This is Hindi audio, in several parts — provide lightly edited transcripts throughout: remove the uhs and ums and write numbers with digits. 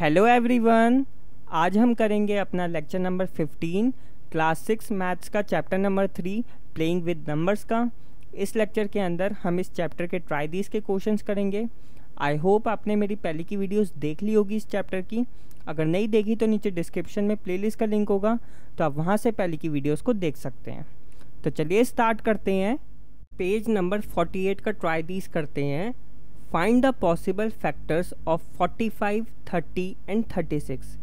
हेलो एवरीवन, आज हम करेंगे अपना लेक्चर नंबर 15 क्लास 6 मैथ्स का chapter number 3 playing with numbers का। इस लेक्चर के अंदर हम इस चैप्टर के ट्राई दीज के क्वेश्चंस करेंगे। आई होप आपने मेरी पहले की वीडियोस देख ली होगी इस चैप्टर की। अगर नहीं देखी तो नीचे डिस्क्रिप्शन में प्लेलिस्ट का लिंक होगा, तो आप वहाँ से पहले की वीडियोज़ को देख सकते हैं। तो चलिए स्टार्ट करते हैं। पेज नंबर 48 का ट्राई दीज करते हैं। Find the possible factors of 45, 30 and 36।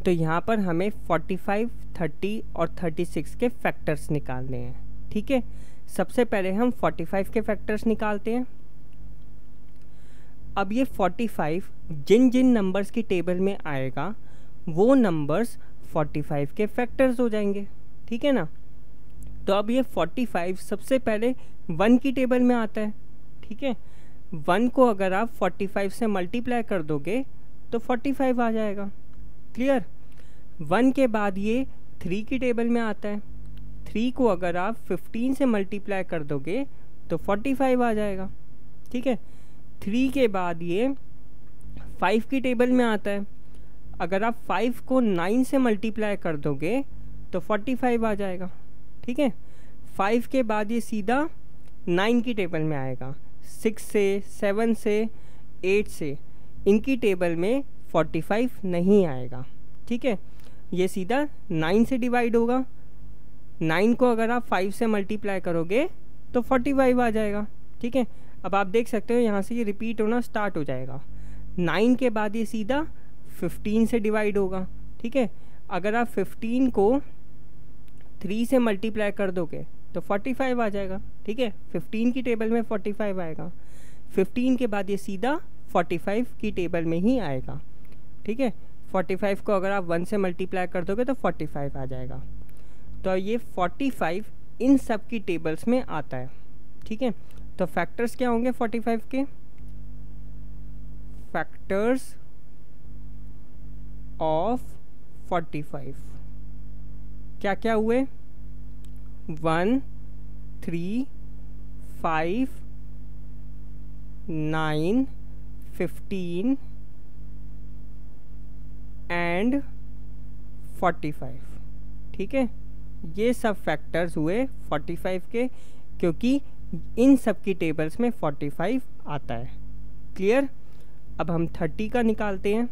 तो यहाँ पर हमें 45, 30 और 36 के फैक्टर्स निकालने हैं। ठीक है, सबसे पहले हम 45 के फैक्टर्स निकालते हैं। अब ये 45 जिन जिन नंबर्स की टेबल में आएगा वो नंबर्स 45 के फैक्टर्स हो जाएंगे। ठीक है ना। तो अब ये 45 सबसे पहले 1 की टेबल में आता है। ठीक है, 1 को अगर आप 45 से मल्टीप्लाई कर दोगे तो 45 आ जाएगा। क्लियर। 1 के बाद ये 3 की टेबल में आता है। 3 को अगर आप 15 से मल्टीप्लाई कर दोगे तो 45 आ जाएगा। ठीक है, 3 के बाद ये 5 की टेबल में आता है। अगर आप 5 को 9 से मल्टीप्लाई कर दोगे तो 45 आ जाएगा। ठीक है, 5 के बाद ये सीधा 9 की टेबल में आएगा। 6 से, 7 से, 8 से इनकी टेबल में 45 नहीं आएगा। ठीक है, ये सीधा 9 से डिवाइड होगा। 9 को अगर आप 5 से मल्टीप्लाई करोगे तो 45 आ जाएगा। ठीक है, अब आप देख सकते हो यहाँ से ये रिपीट होना स्टार्ट हो जाएगा। 9 के बाद ये सीधा 15 से डिवाइड होगा। ठीक है, अगर आप 15 को 3 से मल्टीप्लाई कर दोगे तो 45 आ जाएगा। ठीक है, 15 की टेबल में 45 आएगा। 15 के बाद ये सीधा 45 की टेबल में ही आएगा। ठीक है, 45 को अगर आप 1 से मल्टीप्लाई कर दोगे तो 45 आ जाएगा। तो ये 45 इन सब की टेबल्स में आता है। ठीक है, तो फैक्टर्स क्या होंगे 45 के? फैक्टर्स ऑफ 45 क्या क्या हुए? 1, 3, 5, 9, 15 एंड 45। ठीक है, ये सब फैक्टर्स हुए 45 के, क्योंकि इन सब की टेबल्स में 45 आता है। क्लियर। अब हम 30 का निकालते हैं।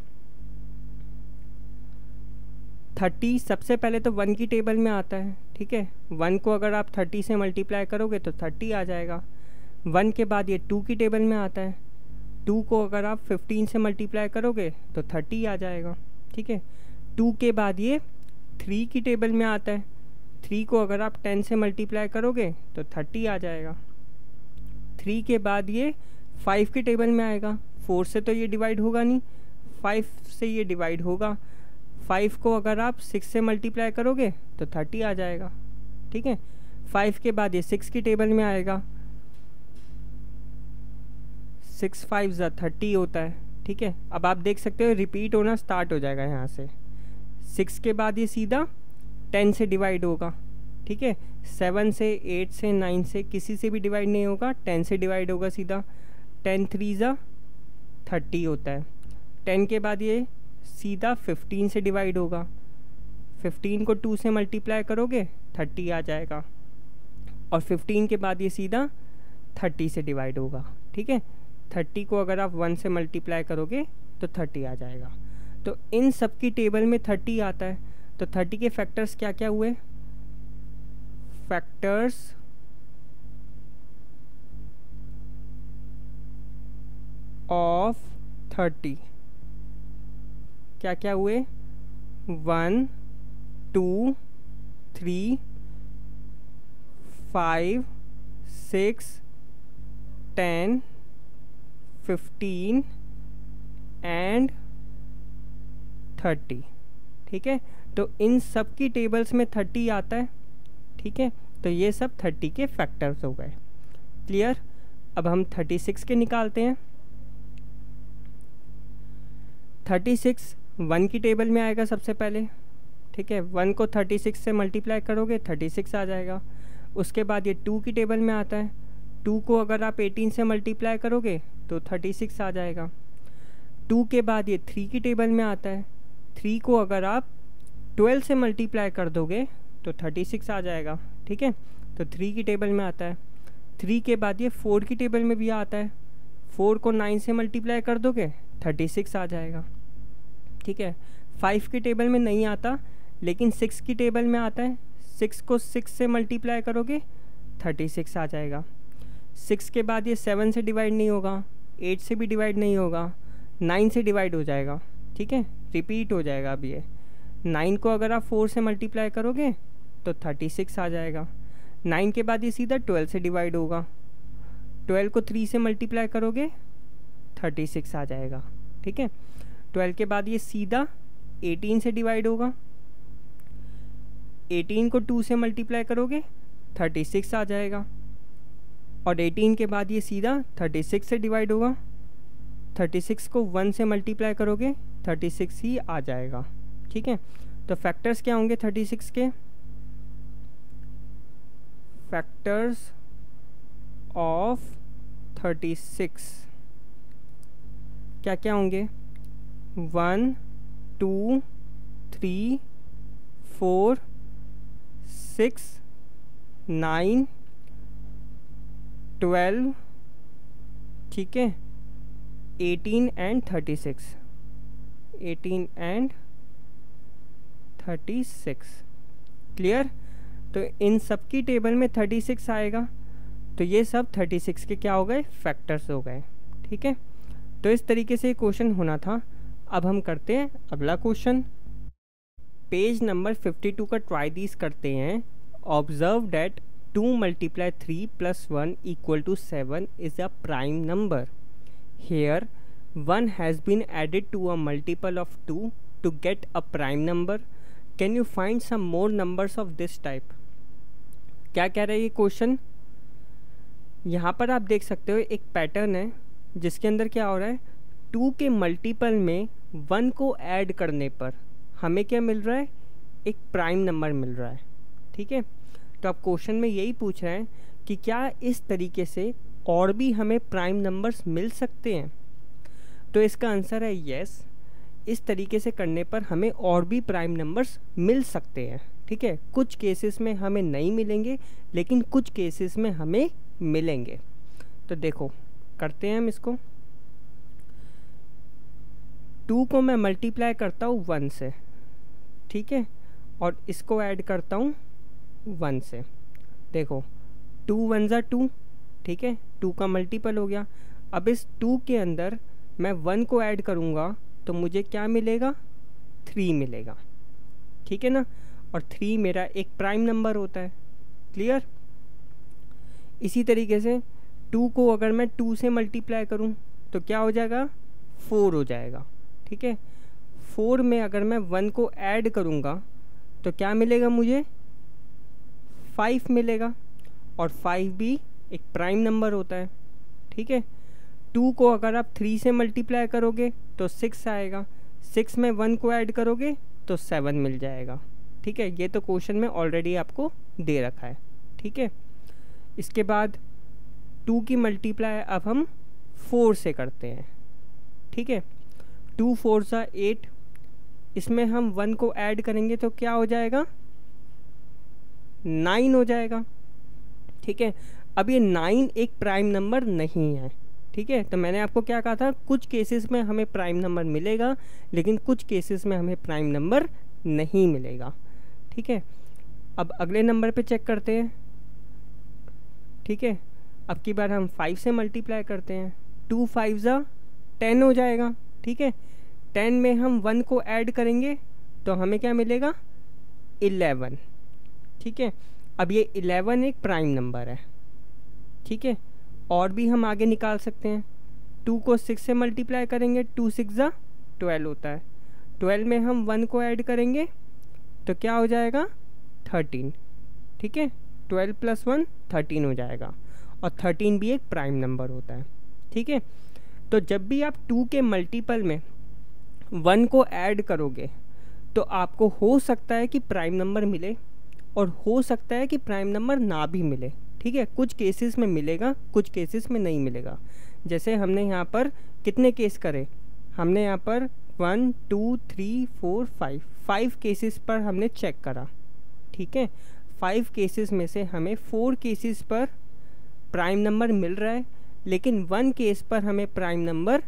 30 सबसे पहले तो 1 की टेबल में आता है। ठीक है, 1 को अगर आप 30 से मल्टीप्लाई करोगे तो 30 आ जाएगा। 1 के बाद ये 2 की टेबल में आता है। 2 को अगर आप 15 से मल्टीप्लाई करोगे तो 30 आ जाएगा। ठीक है, 2 के बाद ये 3 की टेबल में आता है। 3 को अगर आप 10 से मल्टीप्लाई करोगे तो 30 आ जाएगा। 3 के बाद ये 5 की टेबल में आएगा। 4 से तो ये डिवाइड होगा नहीं, 5 से ये डिवाइड होगा। 5 को अगर आप 6 से मल्टीप्लाई करोगे तो 30 आ जाएगा। ठीक है, 5 के बाद ये 6 की टेबल में आएगा। 6 5 ज़ा 30 होता है। ठीक है, अब आप देख सकते हो रिपीट होना स्टार्ट हो जाएगा यहाँ से। 6 के बाद ये सीधा 10 से डिवाइड होगा। ठीक है, 7 से, 8 से, 9 से किसी से भी डिवाइड नहीं होगा, 10 से डिवाइड होगा सीधा। 10 3 ज़ा 30 होता है। 10 के बाद ये सीधा 15 से डिवाइड होगा। 15 को 2 से मल्टीप्लाई करोगे 30 आ जाएगा। और 15 के बाद ये सीधा 30 से डिवाइड होगा। ठीक है, 30 को अगर आप 1 से मल्टीप्लाई करोगे तो 30 आ जाएगा। तो इन सब की टेबल में 30 आता है। तो 30 के फैक्टर्स क्या क्या हुए? फैक्टर्स ऑफ 30 क्या क्या हुए? 1, 2, 3, 5, 6, 10, 15 एंड 30। ठीक है, तो इन सब की टेबल्स में 30 आता है। ठीक है, तो ये सब 30 के फैक्टर्स हो गए। क्लियर। अब हम 36 के निकालते हैं। 36 1 की टेबल में आएगा सबसे पहले। ठीक है, 1 को 36 से मल्टीप्लाई करोगे 36 आ जाएगा। उसके बाद ये 2 की टेबल में आता है। 2 को अगर आप 18 से मल्टीप्लाई करोगे तो 36 आ जाएगा। 2 के बाद ये 3 की टेबल में आता है। 3 को अगर आप 12 से मल्टीप्लाई कर दोगे तो 36 आ जाएगा, ठीक है, तो 3 की टेबल में आता है। 3 के बाद ये 4 की टेबल में भी आता है। 4 को 9 से मल्टीप्लाई कर दोगे 36 आ जाएगा, ठीक है। 5 की टेबल में नहीं आता, लेकिन 6 की टेबल में आता है। 6 को 6 से मल्टीप्लाई करोगे 36 आ जाएगा। 6 के बाद ये 7 से डिवाइड नहीं होगा, 8 से भी डिवाइड नहीं होगा, 9 से डिवाइड हो जाएगा, ठीक है, रिपीट हो जाएगा। अब ये 9 को अगर आप 4 से मल्टीप्लाई करोगे तो 36 आ जाएगा। 9 के बाद ये सीधा 12 से डिवाइड होगा। 12 को 3 से मल्टीप्लाई करोगे 36 आ जाएगा, ठीक है। 12 के बाद ये सीधा 18 से डिवाइड होगा। 18 को 2 से मल्टीप्लाई करोगे 36 आ जाएगा। और 18 के बाद ये सीधा 36 से डिवाइड होगा। 36 को 1 से मल्टीप्लाई करोगे 36 ही आ जाएगा, ठीक है। तो फैक्टर्स क्या होंगे 36 के? फैक्टर्स ऑफ 36 क्या क्या होंगे? 1 2 3 4 6 9 12, ठीक है, 18 एंड 36, 18 एंड 36, क्लियर। तो इन सब की टेबल में 36 आएगा, तो ये सब 36 के क्या हो गए? फैक्टर्स हो गए, ठीक है। तो इस तरीके से क्वेश्चन होना था। अब हम करते हैं अगला क्वेश्चन। पेज नंबर 52 का ट्राई दिस करते हैं। Observe that 2 multiply 3 plus 1 equal to 7 is a prime number. Here 1 has been added to a multiple of 2 to get a prime number. Can you find some more numbers of this type? क्या कह रहा है ये क्वेश्चन? यहाँ पर आप देख सकते हो एक पैटर्न है जिसके अंदर क्या हो रहा है, 2 के मल्टीपल में 1 को ऐड करने पर हमें क्या मिल रहा है? एक प्राइम नंबर मिल रहा है, ठीक है। तो आप क्वेश्चन में यही पूछ रहे हैं कि क्या इस तरीके से और भी हमें प्राइम नंबर्स मिल सकते हैं? तो इसका आंसर है यस। इस तरीके से करने पर हमें और भी प्राइम नंबर्स मिल सकते हैं, ठीक है। कुछ केसेस में हमें नहीं मिलेंगे, लेकिन कुछ केसेस में हमें मिलेंगे। तो देखो करते हैं हम इसको। 2 को मैं मल्टीप्लाई करता हूँ 1 से, ठीक है, और इसको ऐड करता हूँ 1 से। देखो 2 1 ज़ा 2, ठीक है, 2 का मल्टीपल हो गया। अब इस 2 के अंदर मैं 1 को ऐड करूँगा तो मुझे क्या मिलेगा? 3 मिलेगा, ठीक है ना। और 3 मेरा एक प्राइम नंबर होता है, क्लियर। इसी तरीके से 2 को अगर मैं 2 से मल्टीप्लाई करूँ तो क्या हो जाएगा? 4 हो जाएगा, ठीक है। 4 में अगर मैं 1 को ऐड करूँगा तो क्या मिलेगा मुझे? 5 मिलेगा। और 5 भी एक प्राइम नंबर होता है, ठीक है। 2 को अगर आप 3 से मल्टीप्लाई करोगे तो 6 आएगा। 6 में 1 को ऐड करोगे तो 7 मिल जाएगा, ठीक है। ये तो क्वेश्चन में ऑलरेडी आपको दे रखा है, ठीक है। इसके बाद 2 की मल्टीप्लाई अब हम 4 से करते हैं, ठीक है। 2 4 सा 8, इसमें हम 1 को ऐड करेंगे तो क्या हो जाएगा? 9 हो जाएगा, ठीक है। अब ये 9 एक प्राइम नंबर नहीं है, ठीक है। तो मैंने आपको क्या कहा था, कुछ केसेस में हमें प्राइम नंबर मिलेगा, लेकिन कुछ केसेस में हमें प्राइम नंबर नहीं मिलेगा, ठीक है। अब अगले नंबर पे चेक करते हैं, ठीक है। अब की बार हम 5 से मल्टीप्लाई करते हैं। 2 5 ज़ा 10 हो जाएगा, ठीक है। 10 में हम 1 को ऐड करेंगे तो हमें क्या मिलेगा? 11, ठीक है। अब ये 11 एक प्राइम नंबर है, ठीक है। और भी हम आगे निकाल सकते हैं। 2 को 6 से मल्टीप्लाई करेंगे, 2 6 ज़ा 12 होता है। 12 में हम 1 को ऐड करेंगे तो क्या हो जाएगा? 13, ठीक है। 12 + 1 13 हो जाएगा। और 13 भी एक प्राइम नंबर होता है, ठीक है। तो जब भी आप 2 के मल्टीपल में 1 को ऐड करोगे तो आपको हो सकता है कि प्राइम नंबर मिले और हो सकता है कि प्राइम नंबर ना भी मिले, ठीक है। कुछ केसेस में मिलेगा, कुछ केसेस में नहीं मिलेगा। जैसे हमने यहाँ पर कितने केस करे? हमने यहाँ पर 1 2 3 4 5 केसेस पर हमने चेक करा, ठीक है। 5 केसेस में से हमें 4 केसेस पर प्राइम नंबर मिल रहा है, लेकिन 1 केस पर हमें प्राइम नंबर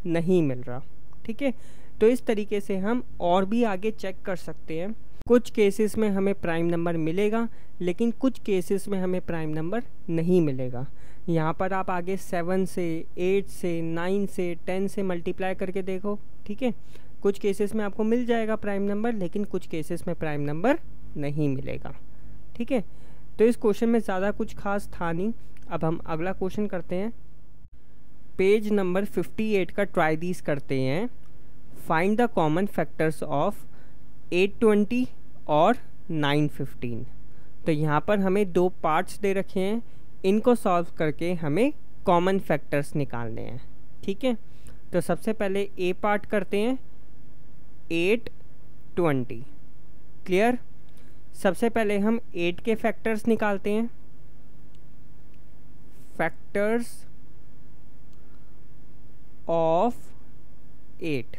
नहीं मिल रहा, ठीक है। तो इस तरीके से हम और भी आगे चेक कर सकते हैं। कुछ केसेस में हमें प्राइम नंबर मिलेगा, लेकिन कुछ केसेस में हमें प्राइम नंबर नहीं मिलेगा। यहाँ पर आप आगे 7 से 8 से 9 से 10 से मल्टीप्लाई करके देखो, ठीक है। कुछ केसेस में आपको मिल जाएगा प्राइम नंबर, लेकिन कुछ केसेस में प्राइम नंबर नहीं मिलेगा, ठीक है। तो इस क्वेश्चन में ज़्यादा कुछ खास था नहीं। अब हम अगला क्वेश्चन करते हैं। पेज नंबर 58 का ट्राई दीस करते हैं। Find the common factors of 820 और 915। तो यहाँ पर हमें 2 पार्ट्स दे रखे हैं, इनको सॉल्व करके हमें कॉमन फैक्टर्स निकालने हैं, ठीक है। तो सबसे पहले ए पार्ट करते हैं, 820। क्लियर। सबसे पहले हम 8 के फैक्टर्स निकालते हैं। फैक्टर्स ऑफ 8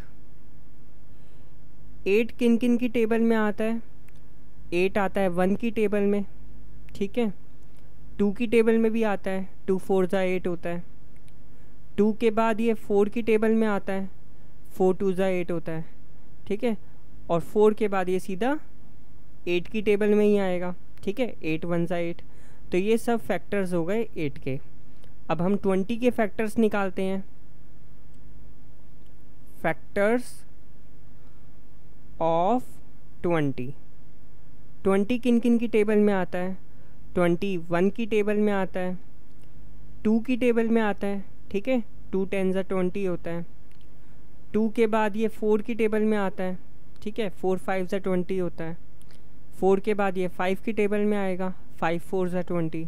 किन किन की टेबल में आता है? 8 आता है 1 की टेबल में, ठीक है। 2 की टेबल में भी आता है, 2 4 जा 8 होता है। 2 के बाद ये 4 की टेबल में आता है, 4 2 जा 8 होता है, ठीक है। और 4 के बाद ये सीधा 8 की टेबल में ही आएगा, ठीक है। 8 1 जा 8। तो ये सब फैक्टर्स हो गए 8 के। अब हम 20 के फैक्टर्स निकालते हैं। फैक्टर्स ऑफ 20 किन किन की टेबल में आता है? 21 की टेबल में आता है, 2 की टेबल में आता है, ठीक है। 2 10 जा 20 होता है। 2 के बाद ये 4 की टेबल में आता है, ठीक है। 4 5 जा 20 होता है। 4 के बाद ये 5 की टेबल में आएगा, 5 4 जा 20।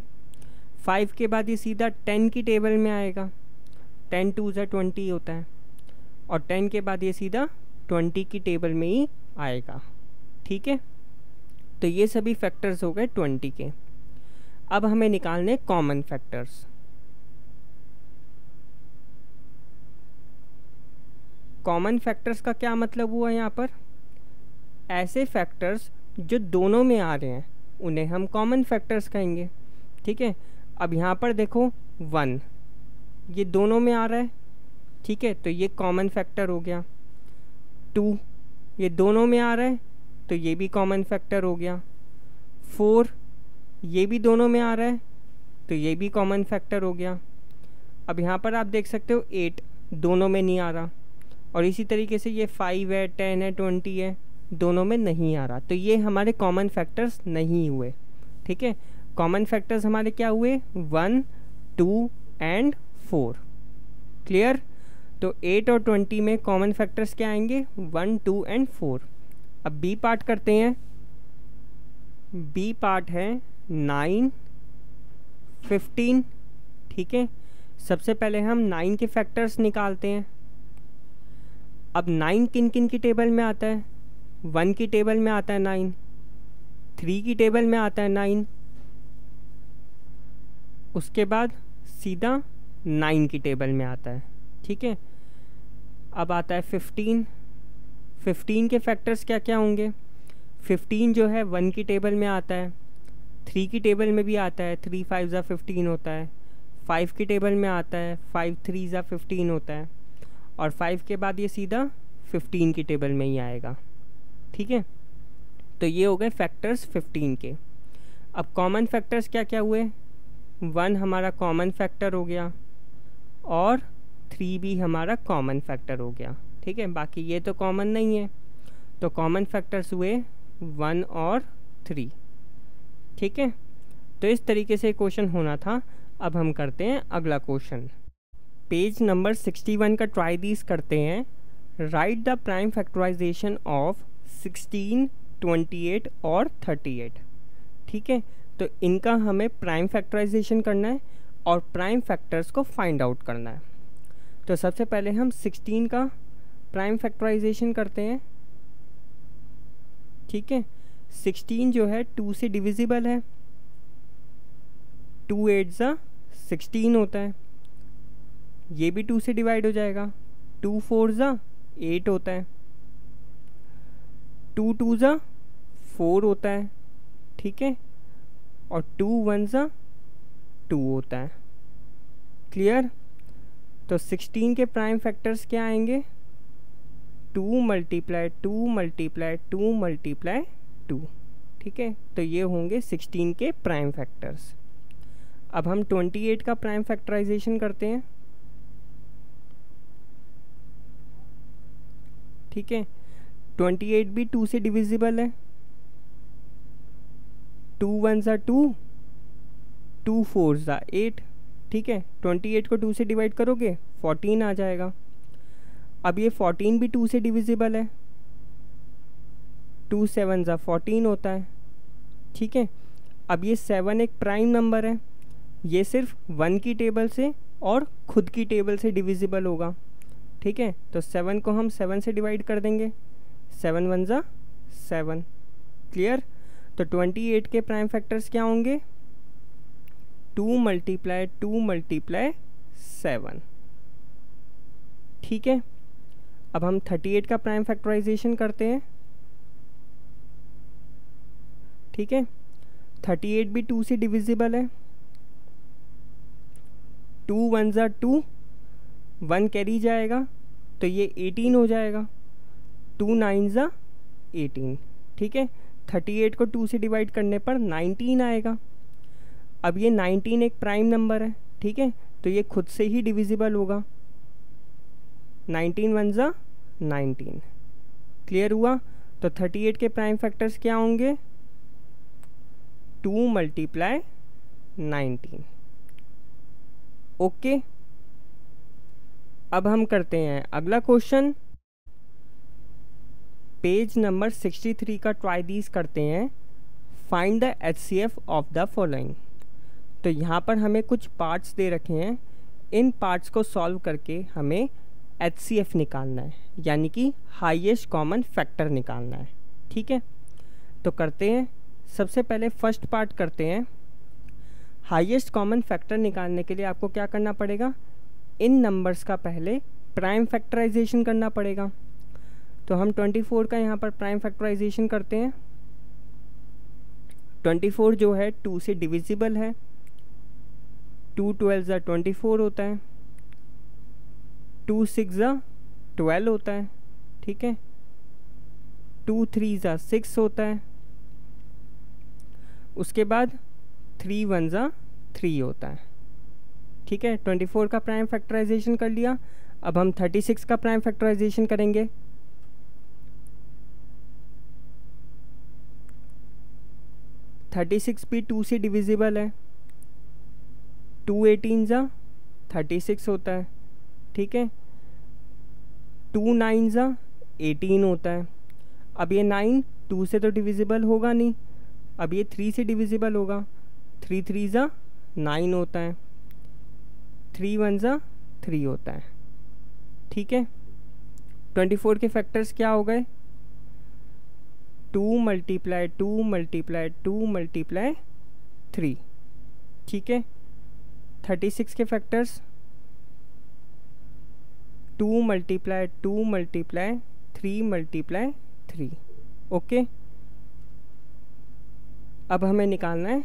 5 के बाद ये सीधा 10 की टेबल में आएगा, 10 2 जा 20 होता है। और 10 के बाद ये सीधा 20 की टेबल में ही आएगा, ठीक है। तो ये सभी फैक्टर्स हो गए 20 के। अब हमें निकालने कॉमन फैक्टर्स। कॉमन फैक्टर्स का क्या मतलब हुआ यहाँ पर? ऐसे फैक्टर्स जो दोनों में आ रहे हैं उन्हें हम कॉमन फैक्टर्स कहेंगे, ठीक है। अब यहाँ पर देखो 1 ये दोनों में आ रहा है, ठीक है, तो ये कॉमन फैक्टर हो गया। 2 ये दोनों में आ रहा है, तो ये भी कॉमन फैक्टर हो गया। 4 ये भी दोनों में आ रहा है, तो ये भी कॉमन फैक्टर हो गया। अब यहाँ पर आप देख सकते हो 8 दोनों में नहीं आ रहा, और इसी तरीके से ये 5 है 10 है 20 है, दोनों में नहीं आ रहा, तो ये हमारे कॉमन फैक्टर्स नहीं हुए, ठीक है। कॉमन फैक्टर्स हमारे क्या हुए? 1 2 एंड 4। क्लियर। तो 8 और 20 में कॉमन फैक्टर्स क्या आएंगे? 1 2 एंड 4। अब बी पार्ट करते हैं। बी पार्ट है 9 15, ठीक है। सबसे पहले हम 9 के फैक्टर्स निकालते हैं। अब 9 किन किन की टेबल में आता है? 1 की टेबल में आता है 9, 3 की टेबल में आता है 9, उसके बाद सीधा 9 की टेबल में आता है, ठीक है। अब आता है 15। 15 के फैक्टर्स क्या क्या होंगे? 15 जो है 1 की टेबल में आता है, 3 की टेबल में भी आता है, 3 5 जा 15 होता है। 5 की टेबल में आता है, 5 3 जा 15 होता है। और 5 के बाद ये सीधा 15 की टेबल में ही आएगा, ठीक है। तो ये हो गए फैक्टर्स 15 के। अब कॉमन फैक्टर्स क्या क्या हुए? 1 हमारा कॉमन फैक्टर हो गया, और 3 भी हमारा कॉमन फैक्टर हो गया, ठीक है। बाकी ये तो कॉमन नहीं है, तो कॉमन फैक्टर्स हुए 1 और 3, ठीक है। तो इस तरीके से क्वेश्चन होना था। अब हम करते हैं अगला क्वेश्चन। पेज नंबर 61 का ट्राई दीस करते हैं। Write the prime factorization of 16 28 और 38, ठीक है। तो इनका हमें प्राइम फैक्टराइजेशन करना है और प्राइम फैक्टर्स को फाइंड आउट करना है। तो सबसे पहले हम 16 का प्राइम फैक्टराइजेशन करते हैं, ठीक है। 16 जो है 2 से डिविजिबल है, 2 8 जा 16 होता है, ये भी 2 से डिवाइड हो जाएगा, 2 4 जा 8 होता है, 2 2 ज़ा 4 होता है, ठीक है, और 2 1 ज़ा 2 होता है। क्लियर? तो 16 के प्राइम फैक्टर्स क्या आएंगे? 2 मल्टीप्लाई 2 मल्टीप्लाई 2 मल्टीप्लाई 2, ठीक है। तो ये होंगे 16 के प्राइम फैक्टर्स। अब हम 28 का प्राइम फैक्टराइजेशन करते हैं, ठीक है। 28 भी 2 से डिविजिबल है, 2 1 ज़ा 2, 2 4 ज़ा 8, ठीक है। 28 को 2 से डिवाइड करोगे 14 आ जाएगा। अब ये 14 भी 2 से डिविजिबल है, 2 7 ज़ा 14 होता है, ठीक है। अब ये 7 एक प्राइम नंबर है, ये सिर्फ 1 की टेबल से और खुद की टेबल से डिविजिबल होगा, ठीक है। तो 7 को हम 7 से डिवाइड कर देंगे, 7 1 ज़ा 7। क्लियर? तो 28 के प्राइम फैक्टर्स क्या होंगे? 2 मल्टीप्लाई 2 मल्टीप्लाई 7, ठीक है। अब हम 38 का प्राइम फैक्टराइजेशन करते हैं, ठीक है। 38 भी 2 से डिविजिबल है, 2 1 ज़ा 2, 1 कैरी जाएगा तो ये 18 हो जाएगा, 2 9 ज़ा 18, ठीक है। 38 को 2 से डिवाइड करने पर 19 आएगा। अब ये 19 एक प्राइम नंबर है, ठीक है, तो ये खुद से ही डिविजिबल होगा, 19 1 ज़ा 19। क्लियर हुआ? तो 38 के प्राइम फैक्टर्स क्या होंगे? 2 मल्टीप्लाई 19। ओके, अब हम करते हैं अगला क्वेश्चन। पेज नंबर 63 का ट्राई दीज करते हैं। Find the HCF of the following. तो यहाँ पर हमें कुछ पार्ट्स दे रखे हैं, इन पार्ट्स को सॉल्व करके हमें HCF निकालना है, यानी कि हाईएस्ट कॉमन फैक्टर निकालना है, ठीक है। तो करते हैं, सबसे पहले फर्स्ट पार्ट करते हैं। हाईएस्ट कॉमन फैक्टर निकालने के लिए आपको क्या करना पड़ेगा? इन नंबर्स का पहले प्राइम फैक्टराइजेशन करना पड़ेगा। तो हम 24 का यहाँ पर प्राइम फैक्टराइजेशन करते हैं। 24 जो है 2 से डिविजिबल है, 2 12 ज़ा 24 होता है, 2 6 ज़ा 12 होता है, ठीक है, 2 3 ज़ा 6 होता है, उसके बाद 3 1 ज़ा 3 होता है, ठीक है। 24 का प्राइम फैक्टराइजेशन कर लिया। अब हम 36 का प्राइम फैक्टराइजेशन करेंगे। (36) भी 2 से डिविजिबल है, 2 18 ज़ा 36 होता है, ठीक है, 2 9 ज़ा 18 होता है। अब ये 9 2 से तो डिविजिबल होगा नहीं, अब ये 3 से डिविजिबल होगा, 3 3 ज़ा 9 होता है, 3 1 ज़ा 3 होता है, ठीक है। 24 के फैक्टर्स क्या हो गए? 2 मल्टीप्लाई 2 मल्टीप्लाई 2 मल्टीप्लाई 3, ठीक है। 36 के factors 2 multiply 2 multiply 3 multiply 3, okay. अब हमें निकालना है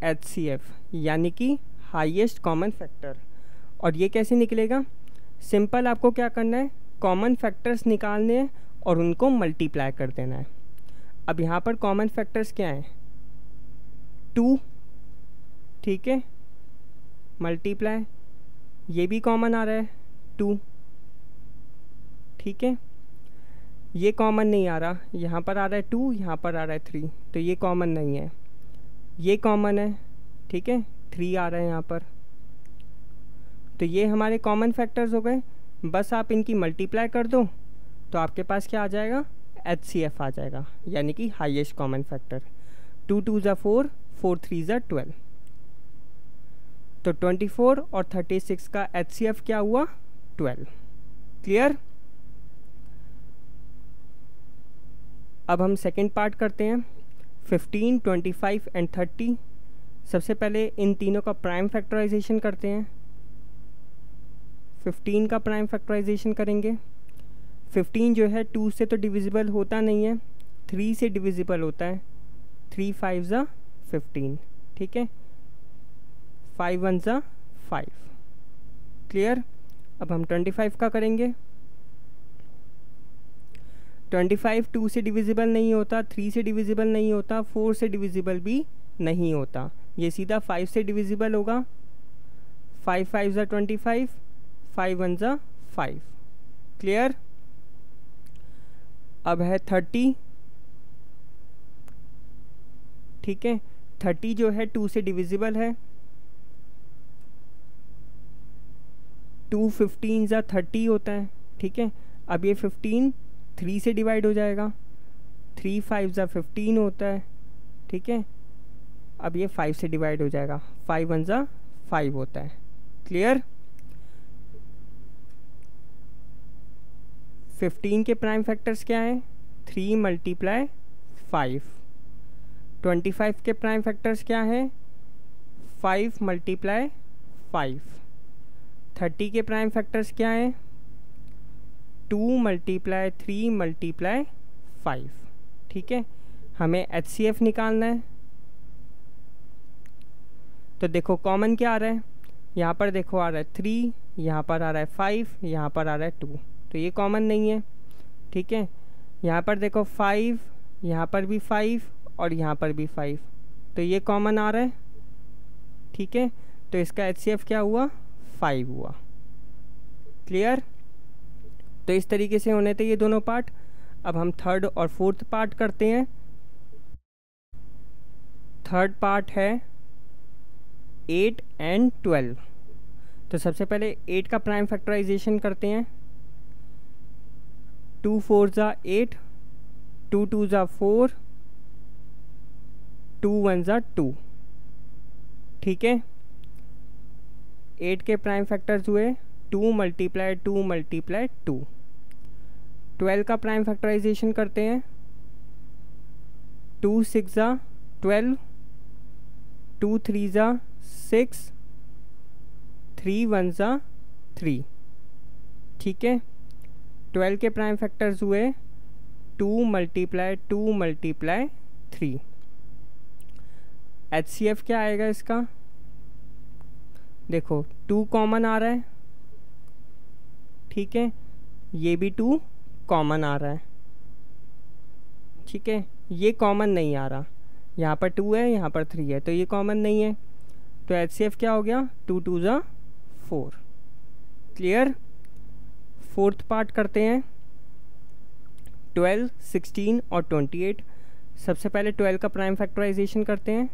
HCF, यानी कि हाईएस्ट कॉमन फैक्टर। और ये कैसे निकलेगा? सिंपल, आपको क्या करना है, कॉमन फैक्टर्स निकालने हैं और उनको मल्टीप्लाई कर देना है। अब यहाँ पर कॉमन फैक्टर्स क्या हैं? 2, ठीक है, मल्टीप्लाई, ये भी कॉमन आ रहा है 2, ठीक है, ये कॉमन नहीं आ रहा, यहाँ पर आ रहा है 2, यहाँ पर आ रहा है 3, तो ये कॉमन नहीं है, ये कॉमन है, ठीक है, 3 आ रहा है यहाँ पर। तो ये हमारे कॉमन फैक्टर्स हो गए। बस आप इनकी मल्टीप्लाई कर दो तो आपके पास क्या आ जाएगा? HCF आ जाएगा, यानी कि हाईएस्ट कॉमन फैक्टर। 2 2 ज़ा 4, 4 3 ज़ा 12। तो 24 और 36 का HCF क्या हुआ? 12। क्लियर? अब हम सेकेंड पार्ट करते हैं। 15, 25 एंड 30। सबसे पहले इन तीनों का प्राइम फैक्टराइजेशन करते हैं। 15 का प्राइम फैक्टराइजेशन करेंगे, 15 जो है 2 से तो डिविजिबल होता नहीं है, 3 से डिविजिबल होता है। 3 5 ज़ा 15, ठीक है, 5 1 ज़ा 5। क्लियर। अब हम 25 का करेंगे। 25 2 से डिविजिबल नहीं होता, 3 से डिविजिबल नहीं होता, 4 से डिविजिबल भी नहीं होता, ये सीधा 5 से डिविजिबल होगा। 5 5 ज़ा 25, 5 1 ज़ा 5। क्लियर। अब है 30, ठीक है, 30 जो है 2 से डिविजिबल है। 2 15 ज़ा 30 होता है, ठीक है। अब ये 15 3 से डिवाइड हो जाएगा। 3 5 ज़ा 15 होता है, ठीक है। अब ये 5 से डिवाइड हो जाएगा। 5 1 ज़ा 5 होता है। क्लियर। 15 के प्राइम फैक्टर्स क्या हैं? 3 मल्टीप्लाई 5। 25 के प्राइम फैक्टर्स क्या हैं? 5 मल्टीप्लाई 5। 30 के प्राइम फैक्टर्स क्या हैं? 2 मल्टीप्लाई 3 मल्टीप्लाई 5। ठीक है, हमें HCF निकालना है। तो देखो कॉमन क्या आ रहा है, यहाँ पर देखो आ रहा है 3, यहाँ पर आ रहा है 5, यहाँ पर आ रहा है 2, तो ये कॉमन नहीं है। ठीक है, यहाँ पर देखो 5, यहाँ पर भी 5 और यहाँ पर भी 5, तो ये कॉमन आ रहा है। ठीक है, तो इसका HCF क्या हुआ? 5 हुआ। क्लियर। तो इस तरीके से होने थे ये दोनों पार्ट। अब हम थर्ड और फोर्थ पार्ट करते हैं। थर्ड पार्ट है 8 एंड 12। तो सबसे पहले 8 का प्राइम फैक्टराइजेशन करते हैं। 2 4 ज़ा 8, 2 2 ज़ा 4, 2 1 ज़ा 2। ठीक है, 8 के प्राइम फैक्टर्स हुए 2 मल्टीप्लाई 2 मल्टीप्लाई 2। 12 का प्राइम फैक्टराइजेशन करते हैं। 2 6 ज़ा 12, 2 3 ज़ा 6, 3 1 ज़ा 3। ठीक है, 12 के प्राइम फैक्टर्स हुए 2 मल्टीप्लाई 2 मल्टीप्लाई 3। HCF क्या आएगा इसका? देखो 2 कॉमन आ रहा है, ठीक है, ये भी 2 कॉमन आ रहा है। ठीक है, ये कॉमन नहीं आ रहा, यहाँ पर 2 है, यहाँ पर 3 है, तो ये कॉमन नहीं है। तो HCF क्या हो गया? 2 2 ज़ा 4। क्लियर। फोर्थ पार्ट करते हैं। 12 16 और 28। सबसे पहले 12 का प्राइम फैक्टराइजेशन करते हैं।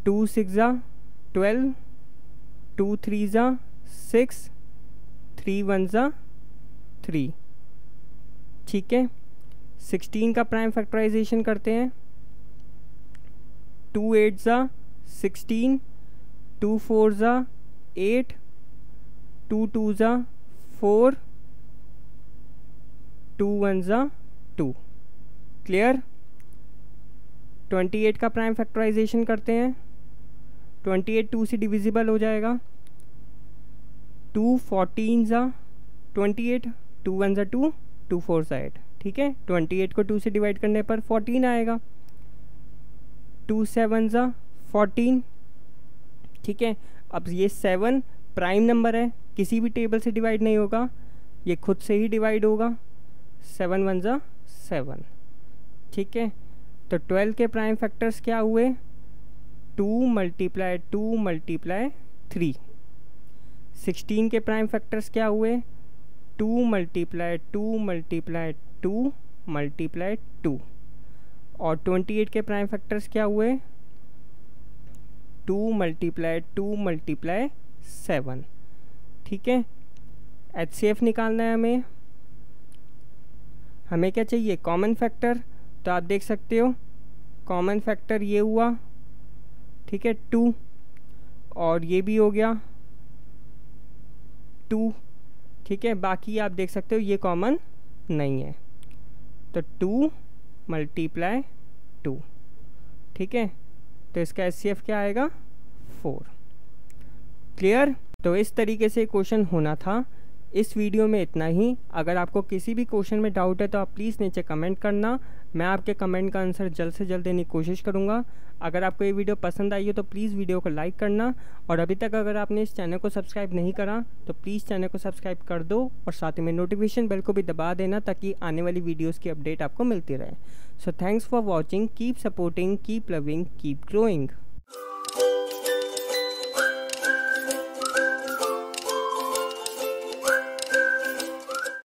2 6 ज़ा 12, 2 3 ज़ा 6, 3 1 ज़ा 3। ठीक है, 16 का प्राइम फैक्टराइजेशन करते हैं। 2 8 ज़ा 16, 2 4 ज़ा 8, 2 2 ज़ा 4, 2 1 ज़ा 2। क्लियर। 28 का प्राइम फैक्टराइजेशन करते हैं। 28 2 से डिविजिबल हो जाएगा। 2 14 ज़ा 28, 2 1 ज़ा 2, 2 4 ज़ा 8। ठीक है, 28 को 2 से डिवाइड करने पर 14 आएगा। 2 7 ज़ा 14। ठीक है, अब ये 7 प्राइम नंबर है, किसी भी टेबल से डिवाइड नहीं होगा, ये खुद से ही डिवाइड होगा। 7 1 ज़ा 7। ठीक है, तो 12 के प्राइम फैक्टर्स क्या हुए? 2 मल्टीप्लाई 2 मल्टीप्लाई 3। 16 के प्राइम फैक्टर्स क्या हुए? 2 मल्टीप्लाई 2 मल्टीप्लाई 2 मल्टीप्लाई 2। और 28 के प्राइम फैक्टर्स क्या हुए? 2 मल्टीप्लाई 2 मल्टीप्लाई 7। ठीक है, HCF निकालना है हमें। हमें क्या चाहिए? Common factor. तो आप देख सकते हो कॉमन फैक्टर ये हुआ, ठीक है, 2, और ये भी हो गया 2। ठीक है, बाकी आप देख सकते हो ये कॉमन नहीं है, तो 2 मल्टीप्लाई 2। ठीक है, तो इसका HCF क्या आएगा? 4। क्लियर। तो इस तरीके से क्वेश्चन होना था इस वीडियो में इतना ही। अगर आपको किसी भी क्वेश्चन में डाउट है तो आप प्लीज़ नीचे कमेंट करना, मैं आपके कमेंट का आंसर जल्द से जल्द देने की कोशिश करूँगा। अगर आपको ये वीडियो पसंद आई हो तो प्लीज़ वीडियो को लाइक करना, और अभी तक अगर आपने इस चैनल को सब्सक्राइब नहीं करा तो प्लीज़ चैनल को सब्सक्राइब कर दो, और साथ ही में नोटिफिकेशन बेल को भी दबा देना ताकि आने वाली वीडियोज़ की अपडेट आपको मिलती रहे। So thanks for watching, keep supporting, keep loving, keep growing.